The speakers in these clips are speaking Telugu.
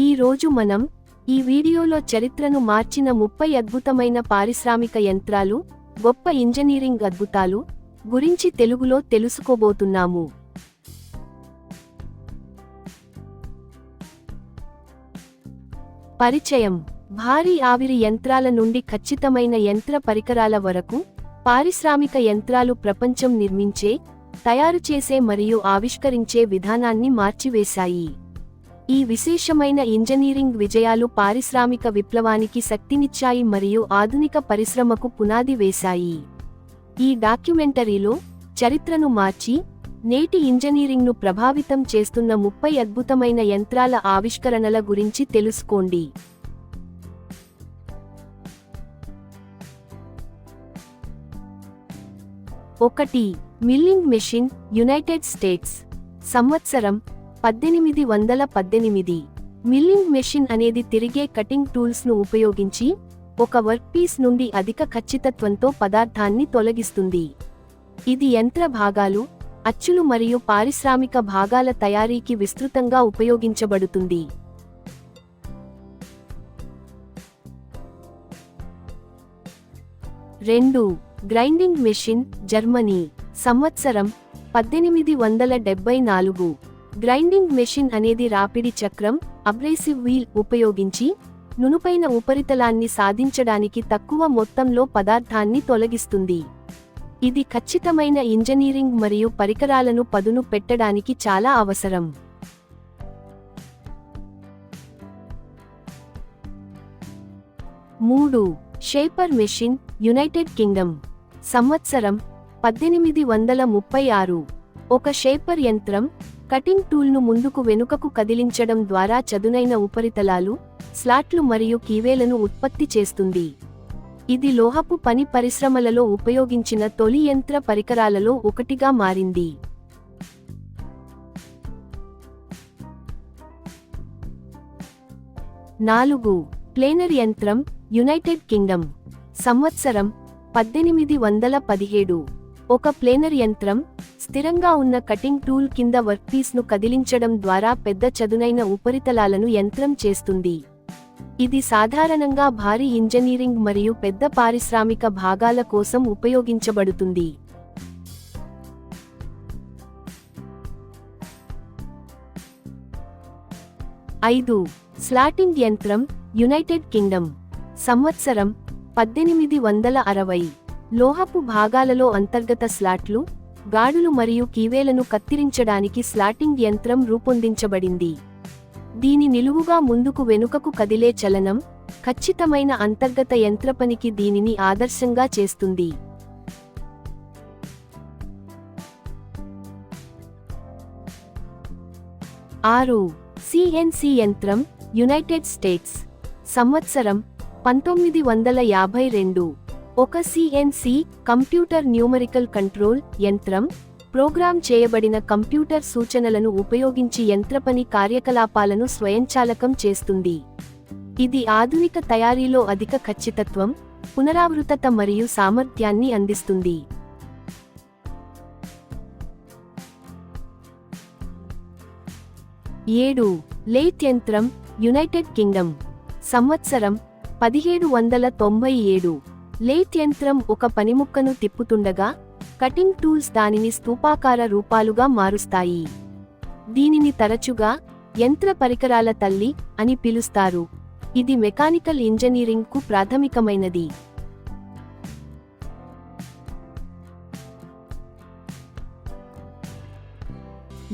ఈ రోజు మనం ఈ వీడియోలో చరిత్రను మార్చిన 30 అద్భుతమైన పారిశ్రామిక యంత్రాలు, గొప్ప ఇంజనీరింగ్ అద్భుతాలు గురించి తెలుగులో తెలుసుకోబోతున్నాము. పరిచయం. భారీ ఆవిరి యంత్రాల నుండి ఖచ్చితమైన యంత్ర పరికరాల వరకు పారిశ్రామిక యంత్రాలు ప్రపంచం నిర్మించే, తయారు చేసే మరియు ఆవిష్కరించే విధానాన్ని మార్చివేశాయి. ఈ విశేషమైన ఇంజనీరింగ్ విజయాలు పారిశ్రామిక విప్లవానికి శక్తినిచ్చాయి మరియు ఆధునిక పరిశ్రమకు పునాది వేశాయి. ఈ డాక్యుమెంటరీలో చరిత్రను మార్చి నేటి ఇంజనీరింగ్ను ప్రభావితం చేస్తున్న 30 అద్భుతమైన యంత్రాల ఆవిష్కరణల గురించి తెలుసుకోండి. 1. Milling machine, United states. సంవత్సరం 1818. మిల్లింగ్ మెషిన్ అనేది తిరిగే కటింగ్ టూల్స్ను ఉపయోగించి ఒక వర్క్పీస్ నుండి అధిక ఖచ్చితత్వంతో పదార్థాన్ని తొలగిస్తుంది. ఇది యంత్ర భాగాలు, అచ్చులు మరియు పారిశ్రామిక భాగాల తయారీకి విస్తృతంగా ఉపయోగించబడుతుంది. 2. Grinding machine, Germany. సంవత్సరం 1874. గ్రైండింగ్ మెషిన్ అనేది రాపిడి చక్రం, అబ్రేసివ్ వీల్ ఉపయోగించి నునుపైన ఉపరితలాన్ని సాధించడానికి తక్కువ మొత్తంలో పదార్థాన్ని తొలగిస్తుంది. ఇది ఖచ్చితమైన ఇంజనీరింగ్ మరియు పరికరాలను పదును పెట్టడానికి చాలా అవసరం. 3. Shaper machine, United Kingdom. సంవత్సరం 1836. ఒక షేపర్ యంత్రం కటింగ్ టూల్ను ముందుకు వెనుకకు కదిలించడం ద్వారా చదునైన ఉపరితలాలు, స్లాట్లు మరియు కీవేలను ఉత్పత్తి చేస్తుంది. ఇది లోహపు పని పరిశ్రమలలో ఉపయోగించిన తొలి యంత్ర పరికరాలలో ఒకటిగా మారింది. 4. ప్లేనర్ యంత్రం, యునైటెడ్ కింగ్డమ్. సంవత్సరం 1817. ఒక ప్లేనర్ యంత్రం స్థిరంగా ఉన్న కటింగ్ టూల్ కింద వర్క్పీస్ను కదిలించడం ద్వారా పెద్ద చదునైన ఉపరితలాలను యంత్రం చేస్తుంది. ఇది సాధారణంగా భారీ ఇంజనీరింగ్ మరియు పెద్ద పారిశ్రామిక భాగాల కోసం ఉపయోగించబడుతుంది. 5. స్లాటింగ్ యంత్రం, యునైటెడ్ కింగ్డమ్. సంవత్సరం 1860. లోహపు భాగాలలో అంతర్గత స్లాట్లు, గాడులు మరియు కీవేలను కత్తిరించడానికి స్లాటింగ్ యంత్రం రూపొందించబడింది. దీని నిలువుగా ముందుకు వెనుకకు కదిలే చలనం ఖచ్చితమైన అంతర్గత యంత్రపనికి దీనిని ఆదర్శంగా చేస్తుంది. 6. సిఎన్సి యంత్రం, యునైటెడ్ స్టేట్స్. సంవత్సరం 1952. ఒక సిఎన్సి కంప్యూటర్ న్యూమరికల్ కంట్రోల్ యంత్రం ప్రోగ్రామ్ చేయబడిన కంప్యూటర్ సూచనలను ఉపయోగించి యంత్రపని కార్యకలాపాలను స్వయంచాలకం చేస్తుంది. ఇది ఆధునిక తయారీలో అధిక ఖచ్చితత్వం, పునరావృతత మరియు సామర్థ్యాన్ని అందిస్తుంది. 7. లేత్ యంత్రం, యునైటెడ్ కింగ్డమ్. సంవత్సరం 1797. లేత్ యంత్రం ఒక పనిముక్కను తిప్పుతుండగా కటింగ్ టూల్స్ దానిని స్తూపాకార రూపాలుగా మారుస్తాయి. దీనిని తరచుగా యంత్ర పరికరాల తల్లి అని పిలుస్తారు. ఇది మెకానికల్ ఇంజనీరింగ్కు ప్రాథమికమైనది.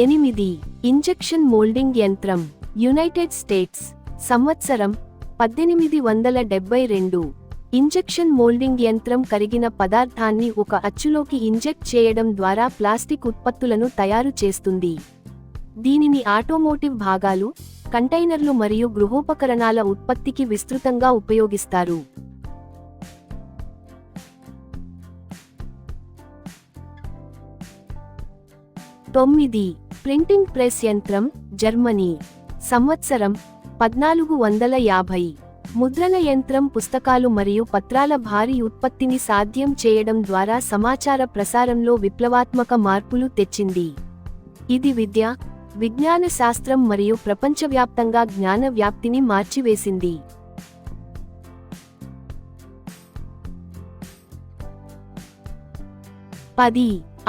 8. ఇంజెక్షన్ మోల్డింగ్ యంత్రం, యునైటెడ్ స్టేట్స్. సంవత్సరం 1872. ఇంజెక్షన్ మోల్డింగ్ యంత్రం కరిగిన పదార్థాన్ని ఒక అచ్చులోకి ఇంజెక్ట్ చేయడం ద్వారా ప్లాస్టిక్ ఉత్పత్తులను తయారు చేస్తుంది. దీనిని ఆటోమోటివ్ భాగాలు, కంటైనర్లు మరియు గృహోపకరణాల ఉత్పత్తికి విస్తృతంగా ఉపయోగిస్తారు. 9. ప్రింటింగ్ ప్రెస్ యంత్రం, జర్మనీ. సంవత్సరం 1450. ముద్రణ యంత్రం పుస్తకాలు మరియు పత్రాల భారీ ఉత్పత్తిని సాధ్యం చేయడం ద్వారా సమాచార ప్రసారంలో విప్లవాత్మక మార్పులు తెచ్చింది. ఇది విద్య, విజ్ఞాన శాస్త్రం మరియు ప్రపంచవ్యాప్తంగా జ్ఞాన వ్యాప్తిని మార్చివేసింది.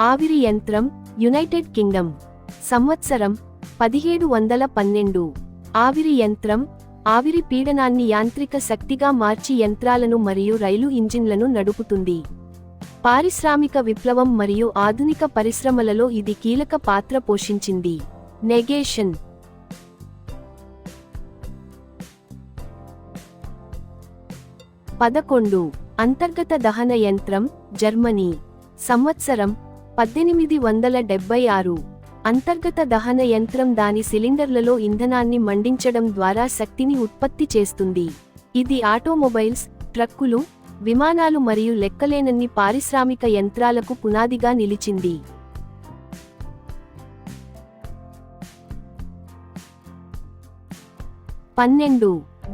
ఆవిరి యంత్రం, యునైటెడ్ కింగ్డమ్. సంవత్సరం 1712. ఆవిరి యంత్రం ఆవిరి పీడనాన్ని యాంత్రిక శక్తిగా మార్చి యంత్రాలను మరియు రైలు ఇంజిన్లను నడుపుతుంది. పారిశ్రామిక విప్లవం మరియు ఆధునిక పరిశ్రమలలో ఇది కీలక పాత్ర పోషించింది. నెగేషన్. అంతర్గత దహన యంత్రం, జర్మనీ. సంవత్సరం 1876. అంతర్గత దహన యంత్రం దాని సిలిండర్లలో ఇంధనాన్ని మండించడం ద్వారా శక్తిని ఉత్పత్తి చేస్తుంది. ఇది ఆటోమొబైల్స్, ట్రక్కులు, విమానాలు మరియు లెక్కలేనన్ని పారిశ్రామిక యంత్రాలకు పునాదిగా నిలిచింది.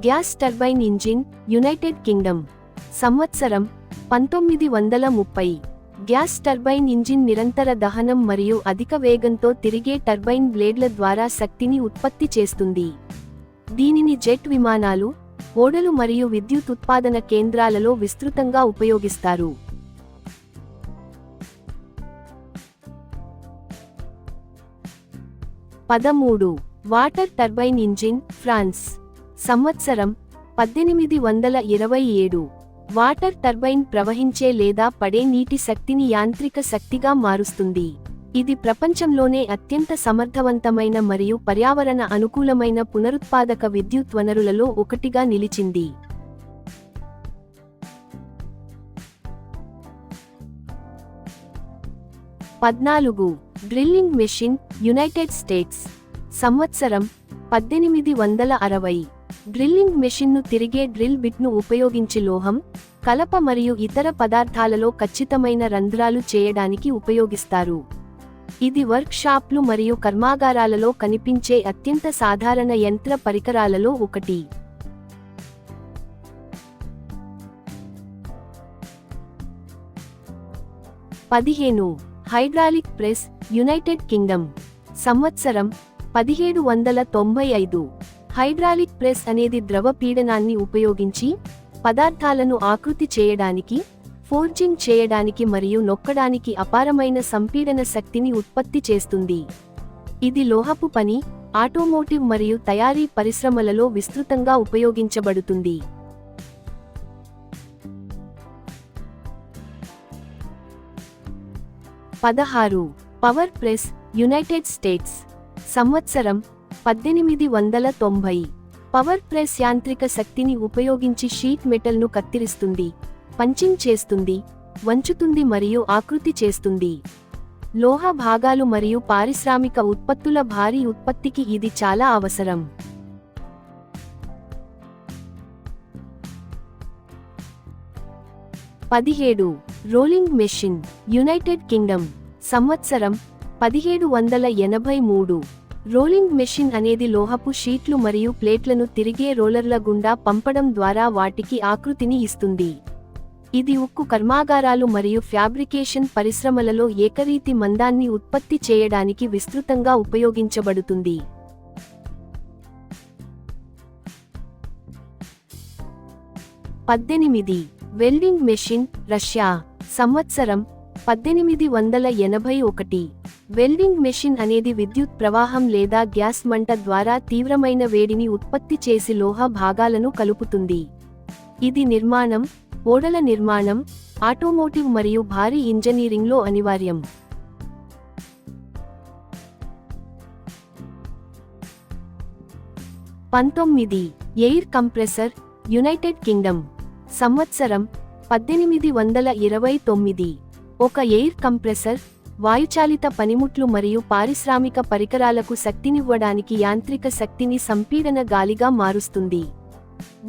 Gas turbine engine, United Kingdom. సంవత్సరం 1930. గ్యాస్ టర్బైన్ ఇంజిన్ నిరంతర దహనం మరియు అధిక వేగంతో తిరిగే టర్బైన్ బ్లేడ్ల ద్వారా శక్తిని ఉత్పత్తి చేస్తుంది. దీనిని జెట్ విమానాలు, ఓడలు మరియు విద్యుత్ ఉత్పాదన కేంద్రాలలో విస్తృతంగా ఉపయోగిస్తారు. Water turbine engine, France. సంవత్సరం 1827. వాటర్ టర్బైన్ ప్రవహించే లేదా పడే నీటి శక్తిని యాంత్రిక శక్తిగా మారుస్తుంది. ఇది ప్రపంచంలోనే అత్యంత సమర్థవంతమైన మరియు పర్యావరణ అనుకూలమైన పునరుత్పాదక విద్యుత్ వనరులలో ఒకటిగా నిలిచింది. Drilling machine, United states. సంవత్సరం 1860. డ్రిల్లింగ్ మెషిన్ను తిరిగే డ్రిల్ బిట్ను ఉపయోగించి లోహం, కలప మరియు ఇతర పదార్థాలలో ఖచ్చితమైన రంధ్రాలు చేయడానికి ఉపయోగిస్తారు. ఇది వర్క్ షాప్లు మరియు కర్మాగారాలలో కనిపించే అత్యంత సాధారణ యంత్ర పరికరాలలో ఒకటి. Hydraulic press, United Kingdom. సంవత్సరం 1795. హైడ్రాలిక్ ప్రెస్ అనేది ద్రవ పీడనాన్ని ఉపయోగించి పదార్థాలను ఆకృతి చేయడానికి, ఫోర్జింగ్ చేయడానికి మరియు నొక్కడానికి అపారమైన సంపీడన శక్తిని ఉత్పత్తి చేస్తుంది. ఇది లోహపు పని, ఆటోమోటివ్ మరియు తయారీ పరిశ్రమలలో విస్తృతంగా ఉపయోగించబడుతుంది. Power press, United states. సంవత్సరం 1890. పవర్ ప్రెస్ యాంత్రిక శక్తిని ఉపయోగించి షీట్ మెటల్ను కత్తిరిస్తుంది, పంచింగ్ చేస్తుంది, వంచుతుంది మరియు ఆకృతి చేస్తుంది. లోహ భాగాలు మరియు పారిశ్రామిక ఉత్పత్తుల భారీ ఉత్పత్తికి ఇది చాలా అవసరం. Rolling machine, United Kingdom. సంవత్సరం 1783. రోలింగ్ మెషిన్ అనేది లోహపు షీట్లు మరియు ప్లేట్లను తిరిగే రోలర్ల గుండా పంపడం ద్వారా వాటికి ఆకృతిని ఇస్తుంది. ఇది ఉక్కు కర్మాగారాలు మరియు ఫ్యాబ్రికేషన్ పరిశ్రమలలో ఏకరీతి మందాన్ని ఉత్పత్తి చేయడానికి విస్తృతంగా ఉపయోగించబడుతుంది. Welding machine, Russia. సంవత్సరం 1881. వెల్డింగ్ మెషిన్ అనేది విద్యుత్ ప్రవాహం లేదా గ్యాస్ మంట ద్వారా తీవ్రమైన వేడిని ఉత్పత్తి చేసి లోహ భాగాలను కలుపుతుంది. ఇది నిర్మాణం, ఓడల నిర్మాణం, ఆటోమోటివ్ మరియు భారీ ఇంజనీరింగ్లో అనివార్యం. Air compressor, United Kingdom. సంవత్సరం 1829. ఒక ఎయిర్ కంప్రెసర్ వాయుచాలిత పనిముట్లు మరియు పారిశ్రామిక పరికరాలకు శక్తినివ్వడానికి యాంత్రిక శక్తిని సంపీడన గాలిగా మారుస్తుంది.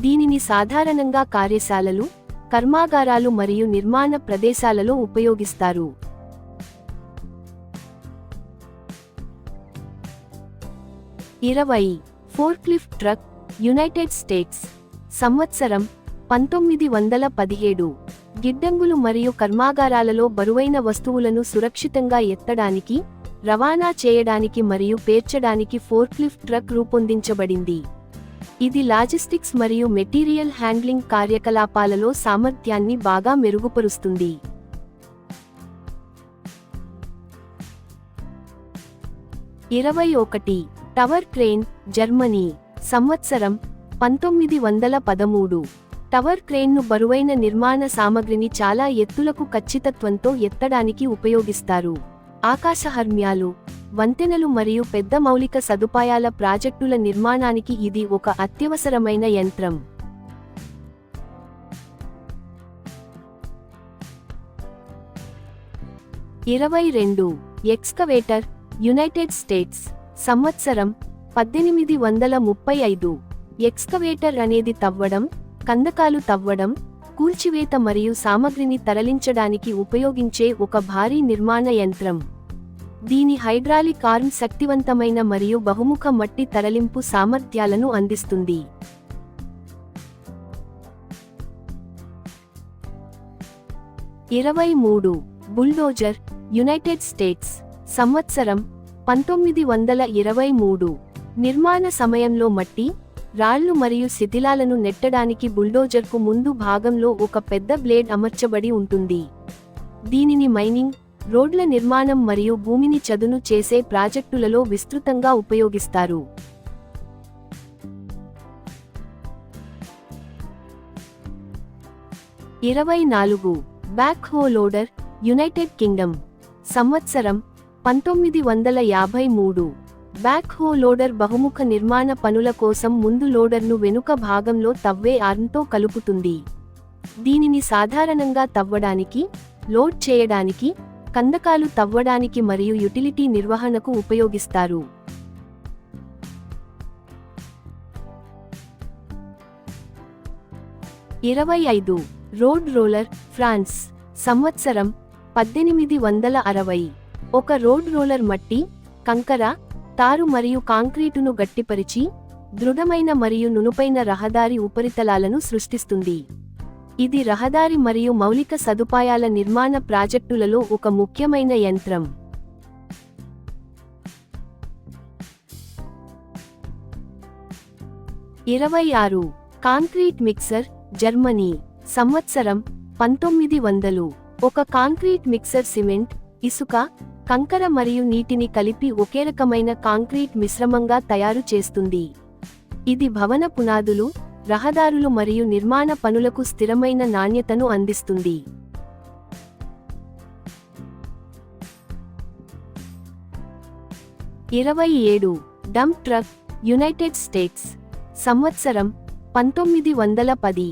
దీనిని సాధారణంగా కార్యశాలలు, కర్మాగారాలు మరియు నిర్మాణ ప్రదేశాలలో ఉపయోగిస్తారు. Forklift truck, United states. సంవత్సరం 1917. గిడ్డంగులు మరియు కర్మాగారాలలో బరువైన వస్తువులను సురక్షితంగా ఎత్తడానికి, రవాణా చేయడానికి మరియు పేర్చడానికి ఫోర్క్లిఫ్ట్ ట్రక్ రూపొందించబడింది. ఇది లాజిస్టిక్స్ మరియు మెటీరియల్ హ్యాండ్లింగ్ కార్యకలాపాలలో సామర్థ్యాన్ని బాగా మెరుగుపరుస్తుంది. 21 టవర్ క్రేన్, జర్మనీ. సంవత్సరం 1913. టవర్ క్రేన్ను బరువైన నిర్మాణ సామగ్రిని చాలా ఎత్తులకు ఖచ్చితత్వంతో ఎత్తడానికి ఉపయోగిస్తారు. ఆకాశహర్మ్యాలు, వంతెనలు మరియు పెద్ద మౌలిక సదుపాయాల ప్రాజెక్టుల నిర్మాణానికి ఇది ఒక అత్యవసరమైన యంత్రం. 22 ఎక్స్కవేటర్, యునైటెడ్ స్టేట్స్. సంవత్సరం 1835. ఎక్స్కవేటర్ అనేది తవ్వడం, కందకాలు తవ్వడం, కూల్చివేత మరియు సామగ్రిని తరలించడానికి ఉపయోగించే ఒక భారీ నిర్మాణ యంత్రం. దీని హైడ్రాలిక్ ఆర్మ్ శక్తివంతమైన మరియు బహుముఖ మట్టి తరలింపు సామర్థ్యాలను అందిస్తుంది. 23 బుల్డోజర్, యునైటెడ్ స్టేట్స్. సంవత్సరం 1923. నిర్మాణ సమయంలో మట్టి, రాళ్లు మరియు శిథిలాలను నెట్టడానికి బుల్డోజర్కు ముందు భాగంలో ఒక పెద్ద బ్లేడ్ అమర్చబడి ఉంటుంది. దీనిని మైనింగ్, రోడ్ల నిర్మాణం మరియు భూమిని చదును చేసే ప్రాజెక్టులలో విస్తృతంగా ఉపయోగిస్తారు. 24 బ్యాక్హో లోడర్, యునైటెడ్ కింగ్డమ్. సంవత్సరం 1953. బ్యాక్హో లోడర్ బహుముఖ నిర్మాణ పనుల కోసం ముందు లోడర్ను వెనుక భాగంలో తవ్వే ఆర్మ్తో కలుపుతుంది. దీనిని సాధారణంగా తవ్వడానికి, లోడ్ చేయడానికి, కందకాలు తవ్వడానికి మరియు యుటిలిటీ నిర్వహణకు ఉపయోగిస్తారు. 25 రోడ్ రోలర్, ఫ్రాన్స్. సంవత్సరం 1860. ఒక రోడ్ రోలర్ మట్టి, కంకర, తారు మరియు కాంక్రీటును గట్టిపరిచి, దృఢమైన మరియు నునుపైన రహదారి ఉపరితలాలను సృష్టిస్తుంది. ఇది రహదారి మరియు మౌలిక సదుపాయాల నిర్మాణ ప్రాజెక్టులలో ఒక ముఖ్యమైన యంత్రం. 26 కాంక్రీట్ మిక్సర్, జర్మనీ. సంవత్సరం 1900. ఒక కాంక్రీట్ మిక్సర్ సిమెంట్, ఇసుక, కంకర మరియు నీటిని కలిపి ఒకే రకమైన కాంక్రీట్ మిశ్రమంగా తయారు చేస్తుంది. ఇది భవన పునాదులు, రహదారులు మరియు నిర్మాణ పనులకు స్థిరమైన నాణ్యతను అందిస్తుంది. 27 డంప్ ట్రక్, యునైటెడ్ స్టేట్స్. సంవత్సరం 1910.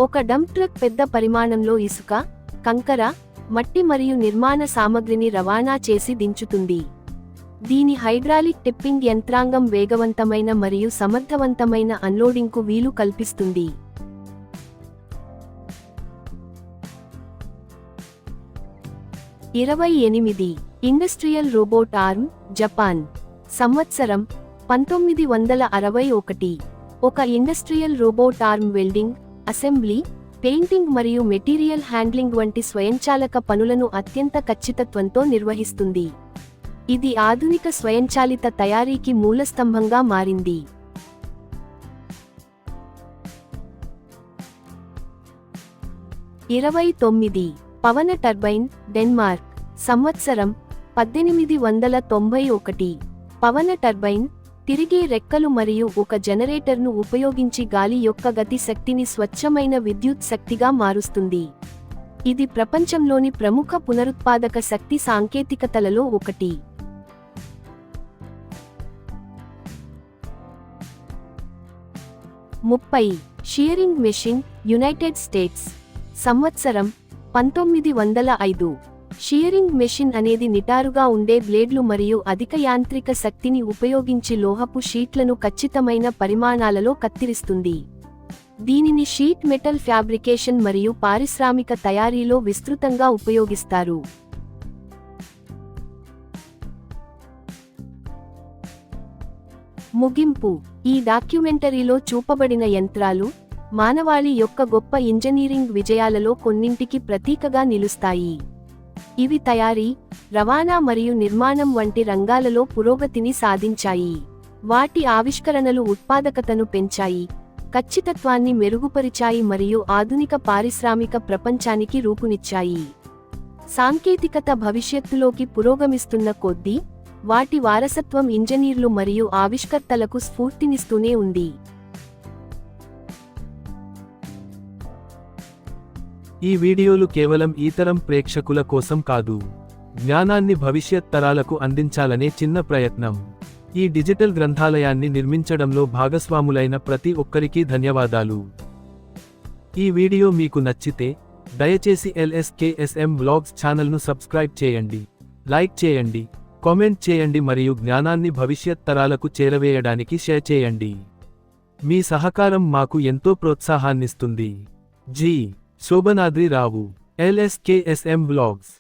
ఒక డంప్ ట్రక్ పెద్ద పరిమాణంలో ఇసుక, కంకర, మట్టి మరియు నిర్మాణ సామగ్రిని రవాణా చేసి దించుతుంది. దీని హైడ్రాలిక్ టిప్పింగ్ యంత్రాంగం వేగవంతమైన మరియు సమర్థవంతమైన అన్లోడింగ్కు వీలు కల్పిస్తుంది. 28 ఇండస్ట్రియల్ రోబోట్ ఆర్మ్, జపాన్. సంవత్సరం 1961. ఒక industrial robot arm welding, assembly, painting మరియు మెటీరియల్ హ్యాండ్లింగ్ వంటి స్వయంచాలక పనులను అత్యంత ఖచ్చితత్వంతో నిర్వహిస్తుంది. ఇది ఆధునిక స్వయంచాలిత తయారీకి మూలస్తంభంగా మారింది. 29 పవన టర్బైన్, డెన్మార్క్. సంవత్సరం 1891. పవన టర్బైన్ తిరిగే రెక్కలు మరియు ఒక జనరేటర్ను ఉపయోగించి గాలి యొక్క గతి శక్తిని స్వచ్ఛమైన విద్యుత్ శక్తిగా మారుస్తుంది. ఇది ప్రపంచంలోని ప్రముఖ పునరుత్పాదక శక్తి సాంకేతికతలలో ఒకటి. 30 షియరింగ్ మెషిన్, యునైటెడ్ స్టేట్స్. సంవత్సరం 1905. షియరింగ్ మెషిన్ అనేది నిటారుగా ఉండే బ్లేడ్లు మరియు అధిక యాంత్రిక శక్తిని ఉపయోగించి లోహపు షీట్లను ఖచ్చితమైన పరిమాణాలలో కత్తిరిస్తుంది. దీనిని షీట్ మెటల్ ఫ్యాబ్రికేషన్ మరియు పారిశ్రామిక తయారీలో విస్తృతంగా ఉపయోగిస్తారు. ముగింపు. ఈ డాక్యుమెంటరీలో చూపబడిన యంత్రాలు మానవాళి యొక్క గొప్ప ఇంజనీరింగ్ విజయాలలో కొన్నింటికి ప్రతీకగా నిలుస్తాయి. ఇవి తయారీ, రవాణా మరియు నిర్మాణం వంటి రంగాలలో పురోగతిని సాధించాయి. వాటి ఆవిష్కరణలు ఉత్పాదకతను పెంచాయి, ఖచ్చితత్వాన్ని మెరుగుపరిచాయి మరియు ఆధునిక పారిశ్రామిక ప్రపంచానికి రూపునిచ్చాయి. సాంకేతికత భవిష్యత్తులోకి పురోగమిస్తున్న కొద్దీ, వాటి వారసత్వం ఇంజనీర్లు మరియు ఆవిష్కర్తలకు స్ఫూర్తినిస్తూనే ఉంది. ఈ వీడియోలు కేవలం ఈ తరం ప్రేక్షకుల కోసం కాదు, జ్ఞానాన్ని భవిష్యత్ తరాలకు అందించాలనే చిన్న ప్రయత్నం. ఈ డిజిటల్ గ్రంథాలయాన్ని నిర్మించడంలో భాగస్వాములైన ప్రతి ఒక్కరికీ ధన్యవాదాలు. ఈ వీడియో మీకు నచ్చితే దయచేసి LSKSM వ్లాగ్స్ ఛానల్ను సబ్స్క్రైబ్ చేయండి, లైక్ చేయండి, కామెంట్ చేయండి మరియు జ్ఞానాన్ని భవిష్యత్ తరాలకు చేరవేయడానికి షేర్ చేయండి. మీ సహకారం మాకు ఎంతో ప్రోత్సాహాన్నిస్తుంది. జి. శోభనాద్రి రావు, LSKSM వ్లాగ్స్.